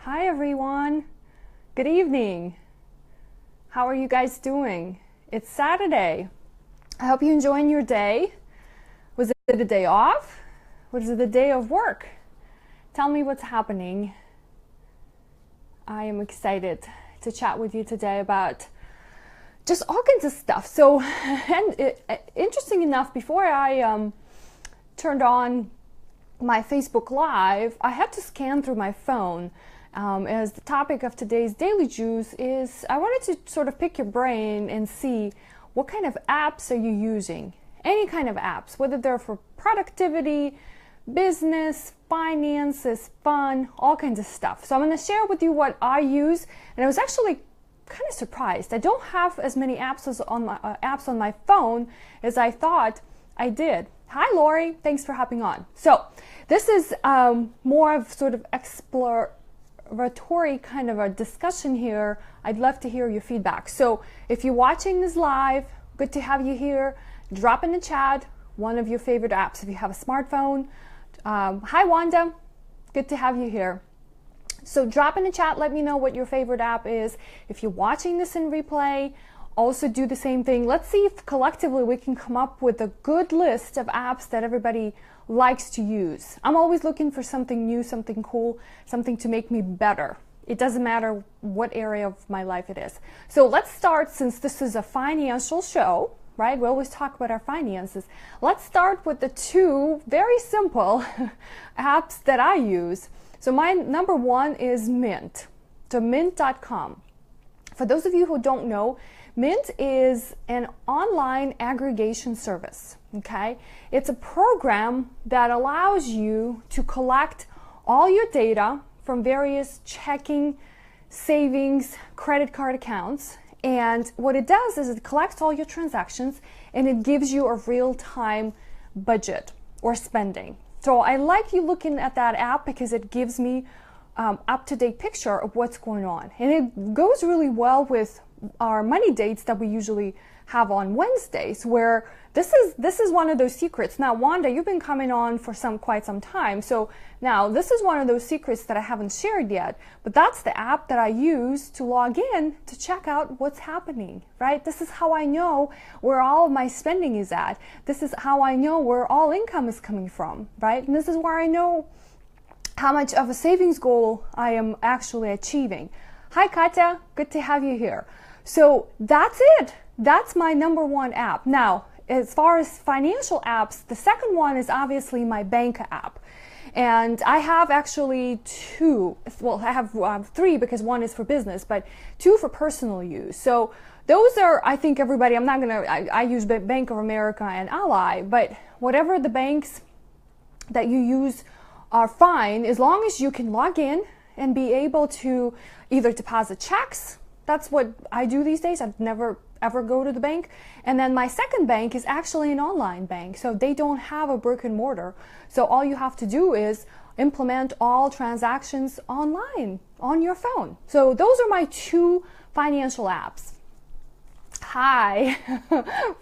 Hi everyone. Good evening. How are you guys doing? It's Saturday. I hope you're enjoying your day. Was it a day off? Was it a day of work? Tell me what's happening. I am excited to chat with you today about just all kinds of stuff. So, interesting enough, before I turned on my Facebook Live, I had to scan through my phone. As the topic of today's Daily Juice is, I wanted to sort of pick your brain and see what kind of apps are you using. Any kind of apps, whether they're for productivity, business, finances, fun, all kinds of stuff. So I'm going to share with you what I use, and I was actually kind of surprised. I don't have as many apps on my phone as I thought I did. Hi Lori, thanks for hopping on. So this is more of sort of exploratory kind of a discussion here. I'd love to hear your feedback. So if you're watching this live, good to have you here. Drop in the chat one of your favorite apps if you have a smartphone. Hi Wanda, good to have you here. So drop in the chat, let me know what your favorite app is. If you're watching this in replay, also do the same thing. Let's see if collectively we can come up with a good list of apps that everybody likes to use. I'm always looking for something new, something cool, something to make me better. It doesn't matter what area of my life it is. So let's start, since this is a financial show, right? We always talk about our finances. Let's start with the two very simple apps that I use. So my number one is Mint, so mint.com. For those of you who don't know, Mint is an online aggregation service, okay? It's a program that allows you to collect all your data from various checking, savings, credit card accounts. And what it does is it collects all your transactions and it gives you a real-time budget or spending. So I like you looking at that app because it gives me up-to-date picture of what's going on. And it goes really well with our money dates that we usually have on Wednesdays, where this is one of those secrets. Now, Wanda, you've been coming on for quite some time, so now this is one of those secrets that I haven't shared yet, but that's the app that I use to log in to check out what's happening, right? This is how I know where all of my spending is at. This is how I know where all income is coming from, right? And this is where I know how much of a savings goal I am actually achieving. Hi Katya, good to have you here. So that's it. That's my number one app. Now, as far as financial apps, the second one is obviously my bank app. And I have actually two, well, I have three because one is for business, but two for personal use. So those are, I think everybody, I use Bank of America and Ally, but whatever the banks that you use are fine as long as you can log in and be able to either deposit checks. That's what I do these days. I've never ever go to the bank. And then my second bank is actually an online bank. So they don't have a brick and mortar. So all you have to do is implement all transactions online on your phone. So those are my two financial apps. Hi,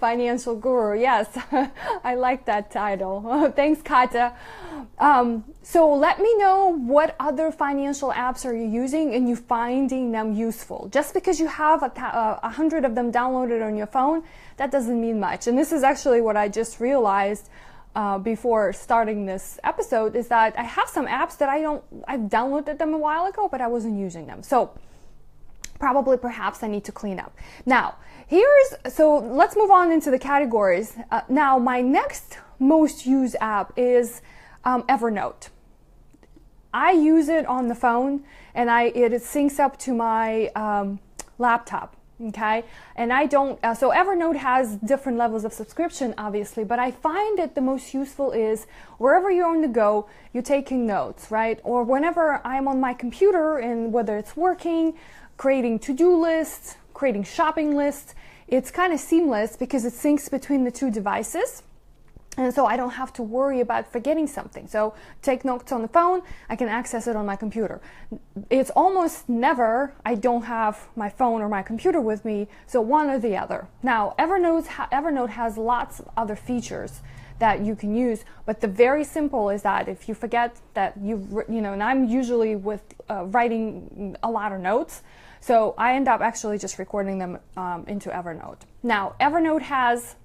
Financial Guru. Yes, I like that title. Thanks, Kata. So let me know what other financial apps are you using and you finding them useful. Just because you have 100 of them downloaded on your phone, that doesn't mean much. And this is actually what I just realized before starting this episode, is that I have some apps that I've downloaded them a while ago, but I wasn't using them. So perhaps I need to clean up. Now, so let's move on into the categories. Now, my next most used app is Evernote. I use it on the phone, and it syncs up to my laptop. Okay, and so Evernote has different levels of subscription, obviously, but I find it the most useful is wherever you're on the go, you're taking notes, right? Or whenever I'm on my computer, and whether it's working, creating to-do lists, creating shopping lists, it's kind of seamless because it syncs between the two devices. And so I don't have to worry about forgetting something. So take notes on the phone, I can access it on my computer. It's almost never I don't have my phone or my computer with me, so one or the other. Now, Evernote has lots of other features that you can use. But the very simple is that if you forget that and I'm usually with writing a lot of notes, so I end up actually just recording them into Evernote. Now, Evernote has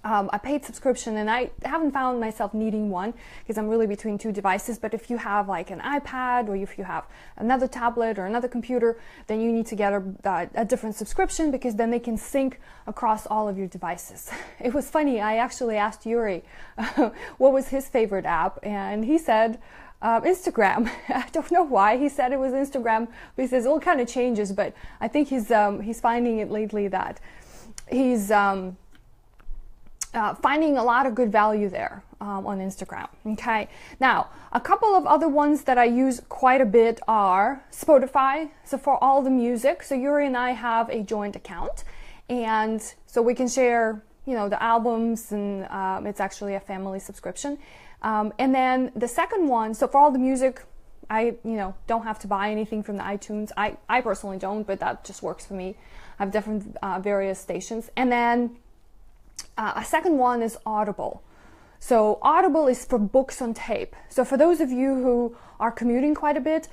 a paid subscription, and I haven't found myself needing one because I'm really between two devices. But if you have like an iPad, or if you have another tablet or another computer, then you need to get a different subscription, because then they can sync across all of your devices. It was funny, I actually asked Yuri what was his favorite app, and he said Instagram. I don't know why he said it was Instagram, but he says all kind of changes, but I think he's finding it lately that he's finding a lot of good value there on Instagram. Okay, now a couple of other ones that I use quite a bit are Spotify. So for all the music, so Yuri and I have a joint account, and so we can share, the albums, and it's actually a family subscription. And then the second one, so for all the music, I don't have to buy anything from the iTunes. I personally don't, but that just works for me. I have different various stations, and then a second one is Audible. So Audible is for books on tape. So for those of you who are commuting quite a bit,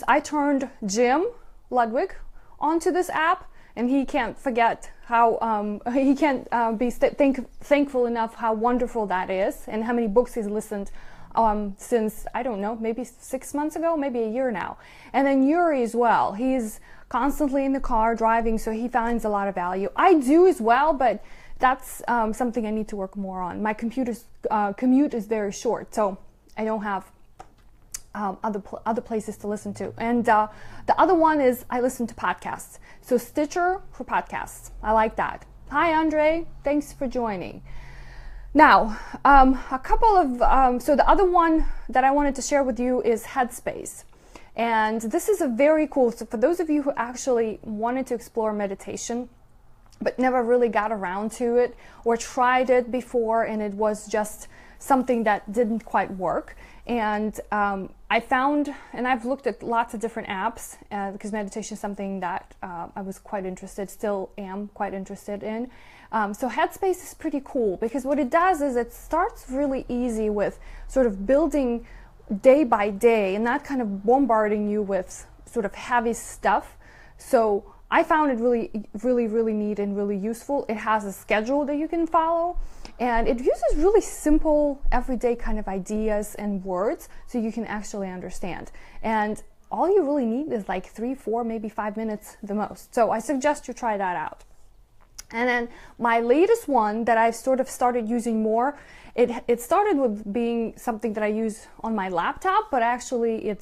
I turned Jim Ludwig onto this app, and he can't forget how, he can't be thankful enough how wonderful that is, and how many books he's listened since, I don't know, maybe 6 months ago, maybe a year now. And then Yuri as well. He's constantly in the car driving, so he finds a lot of value. I do as well, but that's something I need to work more on. My commute is very short, so I don't have other places to listen to. And the other one is I listen to podcasts. So Stitcher for podcasts. I like that. Hi, Andre. Thanks for joining. Now, a couple of, so the other one that I wanted to share with you is Headspace. And this is a very cool, so for those of you who actually wanted to explore meditation, but never really got around to it, or tried it before and it was just something that didn't quite work. And I found, and I've looked at lots of different apps because meditation is something that I was quite interested, still am quite interested in. So Headspace is pretty cool, because what it does is it starts really easy with sort of building day by day and not kind of bombarding you with sort of heavy stuff. So I found it really neat and really useful. It has a schedule that you can follow, and it uses really simple, everyday kind of ideas and words so you can actually understand. And all you really need is like 3, 4, maybe 5 minutes the most. So I suggest you try that out. And then my latest one that I've sort of started using more, it started with being something that I use on my laptop, but actually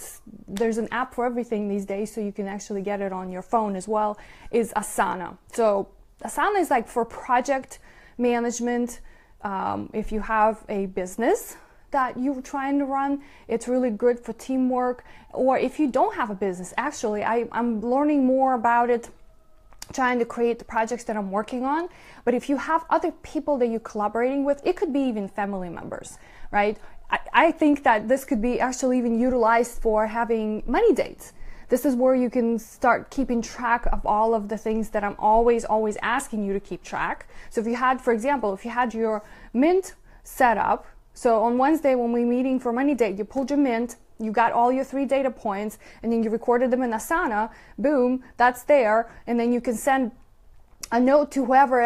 there's an app for everything these days, so you can actually get it on your phone as well, is Asana. So Asana is like for project management. If you have a business that you're trying to run, it's really good for teamwork. Or if you don't have a business, actually, I'm learning more about it, trying to create the projects that I'm working on. But if you have other people that you're collaborating with, it could be even family members, right? I think that this could be actually even utilized for having money dates. This is where you can start keeping track of all of the things that I'm always asking you to keep track. So if you had, for example, if you had your Mint set up, so on Wednesday when we're meeting for money date, you pulled your Mint, you got all your 3 data points, and then you recorded them in Asana, boom, that's there, and then you can send a note to whoever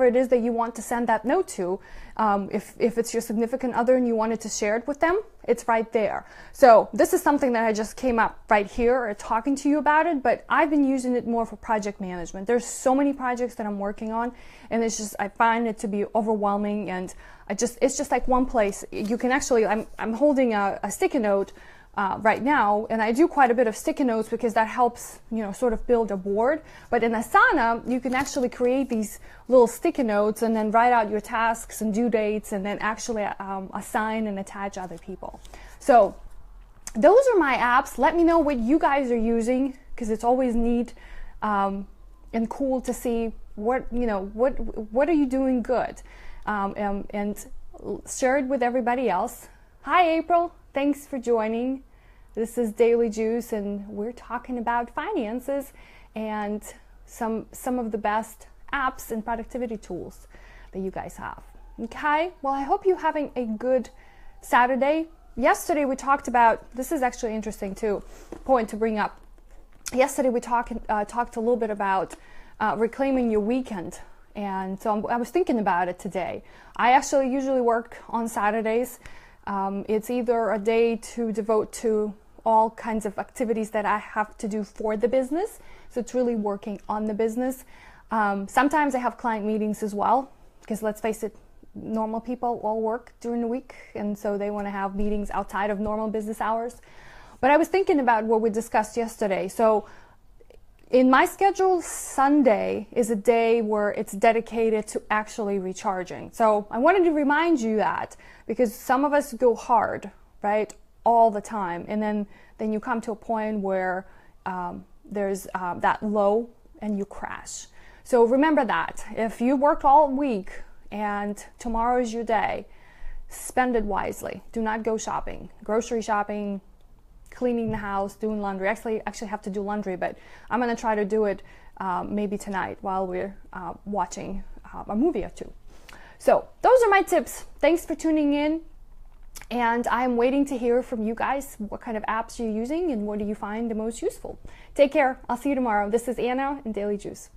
it is that you want to send that note to. If it's your significant other and you wanted to share it with them, it's right there. So this is something that I just came up right here talking to you about it, but I've been using it more for project management. There's so many projects that I'm working on, and I find it to be overwhelming, and it's just like one place. You can actually, I'm holding a sticky note right now, and I do quite a bit of sticky notes because that helps, sort of build a board. But in Asana, you can actually create these little sticky notes and then write out your tasks and due dates, and then actually assign and attach other people. So those are my apps. Let me know what you guys are using, because it's always neat and cool to see what are you doing good, and share it with everybody else. Hi, April. Thanks for joining. This is Daily Juice, and we're talking about finances and some of the best apps and productivity tools that you guys have. Okay, well, I hope you're having a good Saturday. Yesterday we talked about, this is actually interesting too, point to bring up. Yesterday we talked a little bit about reclaiming your weekend. And so I was thinking about it today. I actually usually work on Saturdays. It's either a day to devote to all kinds of activities that I have to do for the business. So it's really working on the business. Sometimes I have client meetings as well, because let's face it, normal people all work during the week. And so they want to have meetings outside of normal business hours. But I was thinking about what we discussed yesterday. So in my schedule, Sunday is a day where it's dedicated to actually recharging. So I wanted to remind you that, because some of us go hard, right, all the time. And then you come to a point where there's that low and you crash. So remember that. If you worked all week and tomorrow is your day, spend it wisely. Do not go shopping, grocery shopping, cleaning the house, doing laundry. Actually have to do laundry, but I'm going to try to do it maybe tonight while we're watching a movie or two. So those are my tips. Thanks for tuning in. And I'm waiting to hear from you guys. What kind of apps are you using and what do you find the most useful? Take care. I'll see you tomorrow. This is Anna in Daily Juice.